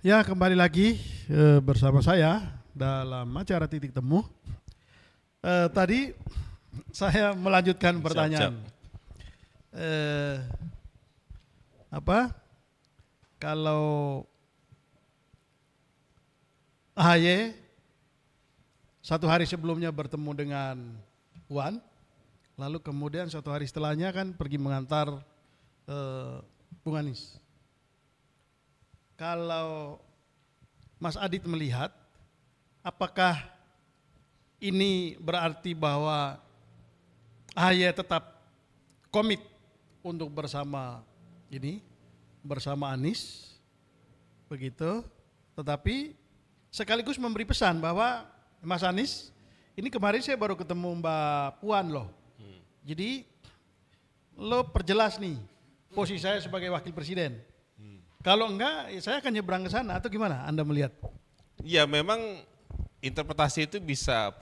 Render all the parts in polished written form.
Ya, kembali lagi bersama saya dalam acara Titik Temu. Tadi saya melanjutkan pertanyaan. Apa? Kalau AHY satu hari sebelumnya bertemu dengan Puan, lalu kemudian satu hari setelahnya kan pergi mengantar Bung Anies. Kalau Mas Adit melihat, apakah ini berarti bahwa AHY tetap komit untuk bersama Anies, begitu, tetapi sekaligus memberi pesan bahwa Mas Anies, ini kemarin saya baru ketemu Mbak Puan loh, jadi lo perjelas nih posisi saya sebagai wakil presiden. Kalau enggak, ya saya akan nyebrang ke sana atau gimana Anda melihat? Ya memang interpretasi itu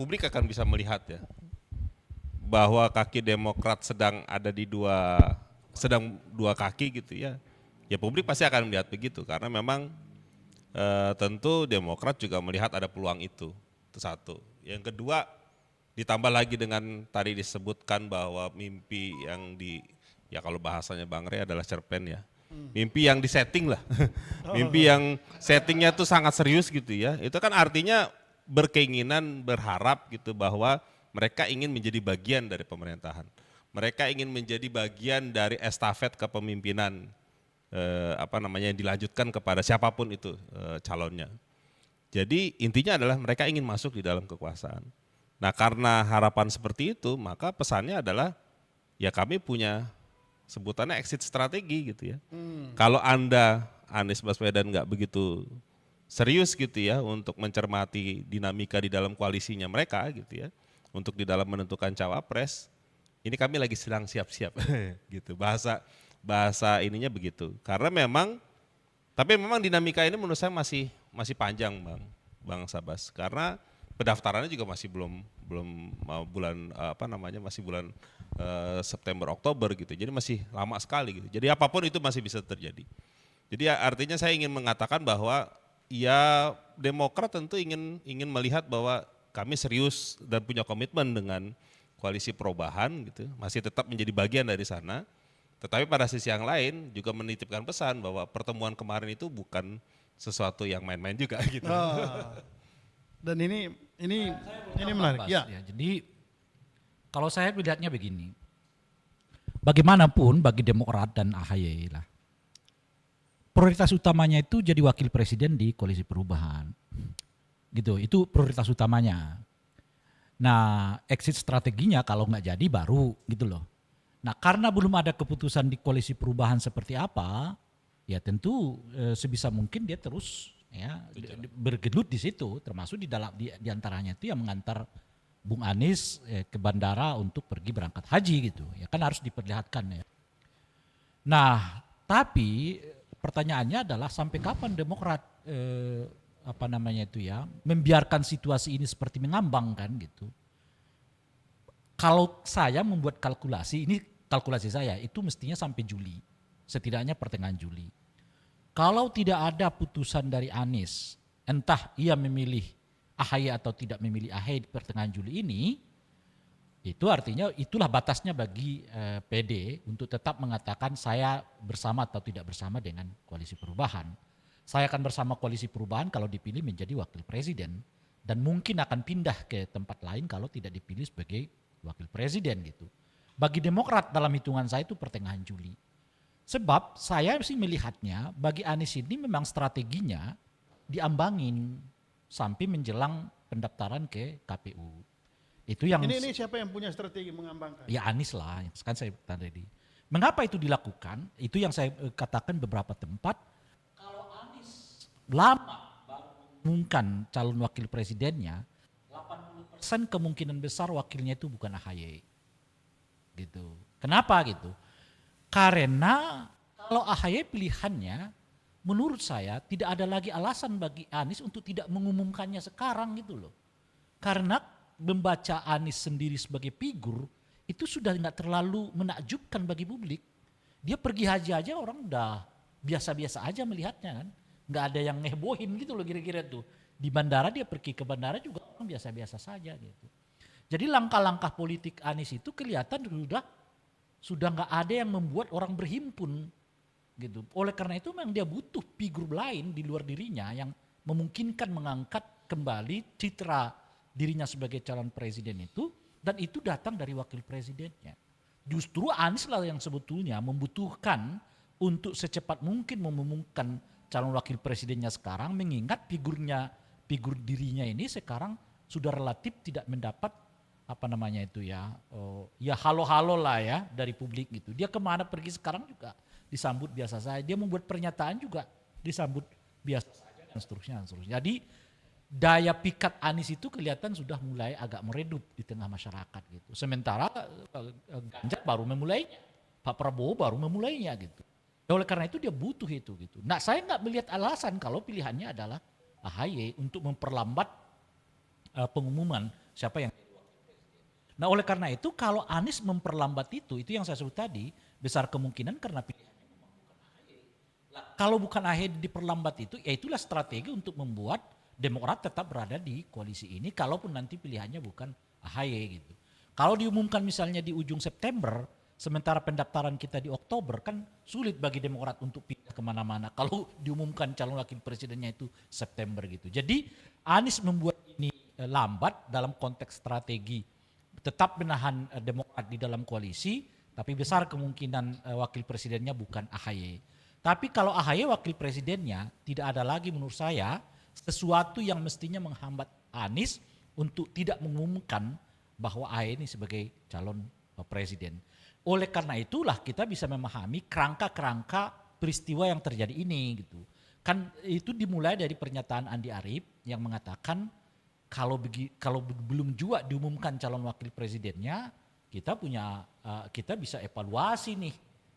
publik akan bisa melihat ya, bahwa kaki Demokrat sedang dua kaki gitu ya. Ya publik pasti akan melihat begitu karena memang tentu Demokrat juga melihat ada peluang itu satu. Yang kedua ditambah lagi dengan tadi disebutkan bahwa mimpi yang ya kalau bahasanya Bang Rey adalah cerpen ya. Mimpi yang disetting lah, mimpi yang settingnya tuh sangat serius gitu ya. Itu kan artinya berkeinginan, berharap gitu bahwa mereka ingin menjadi bagian dari pemerintahan. Mereka ingin menjadi bagian dari estafet kepemimpinan yang dilanjutkan kepada siapapun itu calonnya. Jadi intinya adalah mereka ingin masuk di dalam kekuasaan. Nah karena harapan seperti itu maka pesannya adalah ya kami punya sebutannya exit strategi gitu ya. Kalau Anda Anies Baswedan nggak begitu serius gitu ya untuk mencermati dinamika di dalam koalisinya mereka gitu ya, untuk di dalam menentukan cawapres, ini kami lagi sedang siap-siap gitu. Bahasa ininya begitu. Karena memang dinamika ini menurut saya masih panjang Bang Sabas. Karena pendaftarannya juga masih belum masih bulan September Oktober gitu. Jadi masih lama sekali gitu. Jadi apapun itu masih bisa terjadi. Jadi artinya saya ingin mengatakan bahwa ya Demokrat tentu ingin melihat bahwa kami serius dan punya komitmen dengan koalisi perubahan gitu. Masih tetap menjadi bagian dari sana. Tetapi pada sisi yang lain juga menitipkan pesan bahwa pertemuan kemarin itu bukan sesuatu yang main-main juga gitu. Dan ini menarik. Ya. Jadi kalau saya melihatnya begini, bagaimanapun bagi Demokrat dan AHY lah, prioritas utamanya itu jadi wakil presiden di koalisi perubahan, gitu. Itu prioritas utamanya. Nah, exit strateginya kalau nggak jadi baru gitu loh. Nah, karena belum ada keputusan di koalisi perubahan seperti apa, ya tentu sebisa mungkin dia terus ya bergelut di situ, termasuk di antaranya itu yang mengantar Bung Anies ke bandara untuk pergi berangkat haji gitu. Ya kan harus diperlihatkan ya. Nah, tapi pertanyaannya adalah sampai kapan Demokrat membiarkan situasi ini seperti mengambang kan gitu. Kalau saya membuat kalkulasi, ini kalkulasi saya itu mestinya sampai Juli, setidaknya pertengahan Juli. Kalau tidak ada putusan dari Anies, entah ia memilih AHY atau tidak memilih AHY di pertengahan Juli ini, itu artinya itulah batasnya bagi PD untuk tetap mengatakan saya bersama atau tidak bersama dengan koalisi perubahan. Saya akan bersama koalisi perubahan kalau dipilih menjadi wakil presiden dan mungkin akan pindah ke tempat lain kalau tidak dipilih sebagai wakil presiden gitu. Bagi Demokrat dalam hitungan saya itu pertengahan Juli. Sebab saya sih melihatnya bagi Anies ini memang strateginya diambangin sampai menjelang pendaftaran ke KPU. Itu yang ini siapa yang punya strategi mengambangkan? Ya Anies lah, kan saya tadi. Mengapa itu dilakukan? Itu yang saya katakan beberapa tempat. Kalau Anies lama baru mengumumkan calon wakil presidennya, 80% kemungkinan besar wakilnya itu bukan AHY. Gitu. Kenapa gitu? Karena kalau AHY pilihannya, menurut saya tidak ada lagi alasan bagi Anies untuk tidak mengumumkannya sekarang gitu loh. Karena membaca Anies sendiri sebagai figur itu sudah nggak terlalu menakjubkan bagi publik. Dia pergi haji aja orang udah biasa-biasa aja melihatnya kan. nggak ada yang ngehebohin gitu loh kira-kira tuh. Di bandara dia pergi ke bandara juga orang biasa-biasa saja gitu. Jadi langkah-langkah politik Anies itu kelihatan sudah nggak ada yang membuat orang berhimpun gitu. Oleh karena itu memang dia butuh figur lain di luar dirinya yang memungkinkan mengangkat kembali citra dirinya sebagai calon presiden itu, dan itu datang dari wakil presidennya. Justru Anies lah yang sebetulnya membutuhkan untuk secepat mungkin mengumumkan calon wakil presidennya sekarang, mengingat figur dirinya ini sekarang sudah relatif tidak mendapat ya halo-halo lah ya dari publik gitu. Dia kemana pergi sekarang juga disambut biasa saja. Dia membuat pernyataan juga disambut biasa saja dan seterusnya. Jadi daya pikat Anies itu kelihatan sudah mulai agak meredup di tengah masyarakat gitu. Sementara Ganjar baru memulainya, Pak Prabowo baru memulainya gitu. Oleh karena itu dia butuh itu gitu. Nah, saya nggak melihat alasan kalau pilihannya adalah AHY untuk memperlambat pengumuman siapa yang. Nah, oleh karena itu kalau Anies memperlambat itu yang saya sebut tadi, besar kemungkinan karena pilihannya memang bukan AHY. Kalau bukan AHY diperlambat itu, ya itulah strategi untuk membuat Demokrat tetap berada di koalisi ini, kalaupun nanti pilihannya bukan AHY gitu. Kalau diumumkan misalnya di ujung September, sementara pendaftaran kita di Oktober, kan sulit bagi Demokrat untuk pindah kemana-mana. Kalau diumumkan calon wakil presidennya itu September gitu. Jadi Anies membuat ini lambat dalam konteks strategi tetap menahan Demokrat di dalam koalisi, tapi besar kemungkinan wakil presidennya bukan AHY. Tapi kalau AHY wakil presidennya, tidak ada lagi menurut saya sesuatu yang mestinya menghambat Anies untuk tidak mengumumkan bahwa AHY ini sebagai calon presiden. Oleh karena itulah kita bisa memahami kerangka-kerangka peristiwa yang terjadi ini gitu. Kan itu dimulai dari pernyataan Andi Arief yang mengatakan kalau belum juga diumumkan calon wakil presidennya, kita bisa evaluasi nih.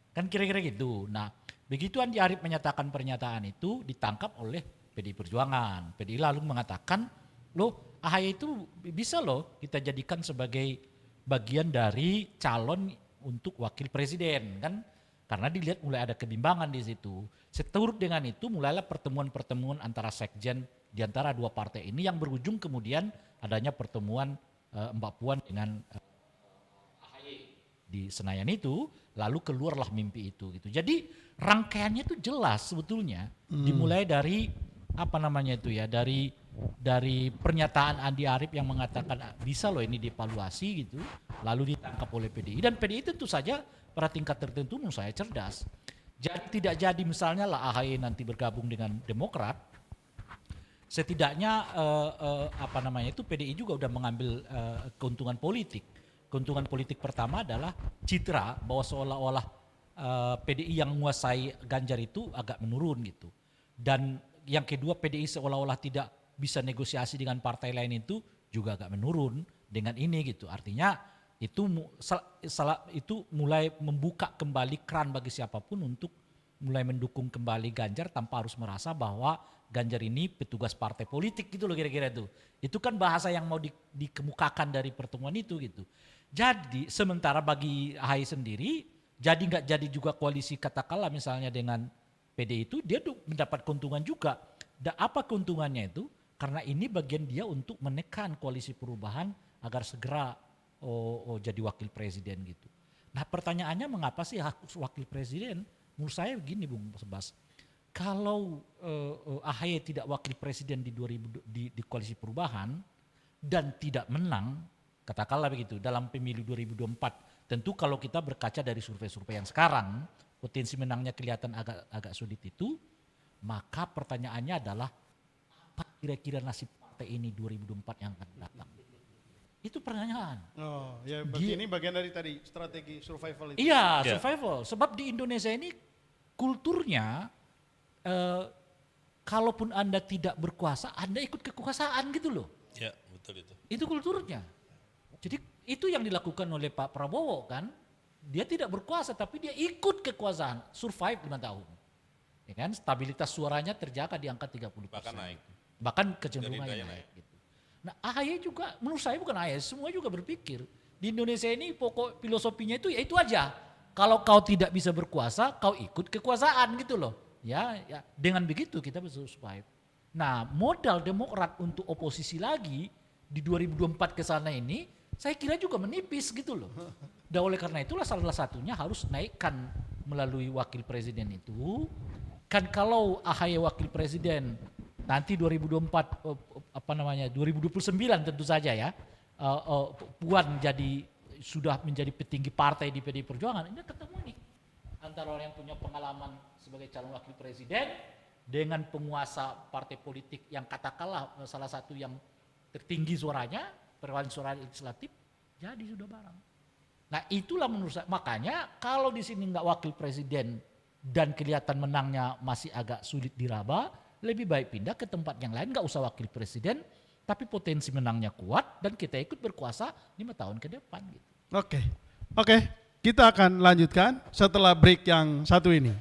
Kan kira-kira gitu. Nah, begitu Andi Arief menyatakan pernyataan itu ditangkap oleh PDI Perjuangan. PDI lalu mengatakan, loh AHY itu bisa loh kita jadikan sebagai bagian dari calon untuk wakil presiden kan, karena dilihat mulai ada kebimbangan di situ. Seturut dengan itu mulailah pertemuan-pertemuan antara sekjen di antara dua partai ini yang berujung kemudian adanya pertemuan Mbak Puan dengan AHY di Senayan itu, lalu keluarlah mimpi itu gitu. Jadi rangkaiannya itu jelas sebetulnya, dimulai dari dari pernyataan Andi Arief yang mengatakan bisa loh ini dievaluasi gitu, lalu ditangkap oleh PDI, dan PDI tentu saja pada tingkat tertentu menurut saya cerdas. Jadi tidak jadi misalnya lah AHY nanti bergabung dengan Demokrat, setidaknya PDI juga udah mengambil keuntungan politik. Keuntungan politik pertama adalah citra bahwa seolah-olah PDI yang menguasai Ganjar itu agak menurun gitu. Dan yang kedua, PDI seolah-olah tidak bisa negosiasi dengan partai lain itu juga agak menurun dengan ini gitu. Artinya itu mulai membuka kembali keran bagi siapapun untuk mulai mendukung kembali Ganjar tanpa harus merasa bahwa Ganjar ini petugas partai politik gitu loh kira-kira itu. Itu kan bahasa yang mau dikemukakan dari pertemuan itu gitu. Jadi sementara bagi AHY sendiri, jadi nggak jadi juga koalisi katakanlah misalnya dengan PDI itu, dia tuh mendapat keuntungan juga. Dan apa keuntungannya itu? Karena ini bagian dia untuk menekan koalisi perubahan agar segera jadi wakil presiden gitu. Nah pertanyaannya mengapa sih wakil presiden? Menurut saya begini Bung Sebas, kalau AHY tidak wakil presiden di koalisi perubahan dan tidak menang, katakanlah begitu, dalam pemilu 2024, tentu kalau kita berkaca dari survei-survei yang sekarang, potensi menangnya kelihatan agak sulit itu, maka pertanyaannya adalah apa kira-kira nasib partai ini 2024 yang akan datang? Itu pertanyaan. Oh, ya berarti ini bagian dari tadi strategi survival itu. Iya, survival. Sebab di Indonesia ini kulturnya kalaupun Anda tidak berkuasa, Anda ikut kekuasaan gitu loh. Ya, betul itu. Itu kulturnya. Jadi itu yang dilakukan oleh Pak Prabowo kan. Dia tidak berkuasa tapi dia ikut kekuasaan, survive 5 tahun. Ya kan, stabilitas suaranya terjaga di angka 30%. Bahkan naik. Bahkan kecenderungannya naik. Gitu. Nah AHY juga, menurut saya bukan AHY, semua juga berpikir. Di Indonesia ini pokok filosofinya itu ya itu aja. Kalau kau tidak bisa berkuasa, kau ikut kekuasaan gitu loh. Ya, dengan begitu kita bisa survive. Nah, modal Demokrat untuk oposisi lagi di 2024 ke sana ini, saya kira juga menipis gitu loh. Dan oleh karena itulah salah satunya harus naikkan melalui wakil presiden itu. Kan kalau AHY wakil presiden nanti 2024 2029 tentu saja ya, Puan sudah menjadi petinggi partai di PDI Perjuangan, ini ketemu nih antara orang yang punya pengalaman sebagai calon wakil presiden dengan penguasa partai politik yang katakanlah salah satu yang tertinggi suaranya, perolehan suara legislatif, jadi sudah barang. Nah itulah menurut saya, makanya kalau di sini nggak wakil presiden dan kelihatan menangnya masih agak sulit diraba, lebih baik pindah ke tempat yang lain, nggak usah wakil presiden, tapi potensi menangnya kuat dan kita ikut berkuasa 5 tahun ke depan gitu. Oke, kita akan lanjutkan setelah break yang satu ini.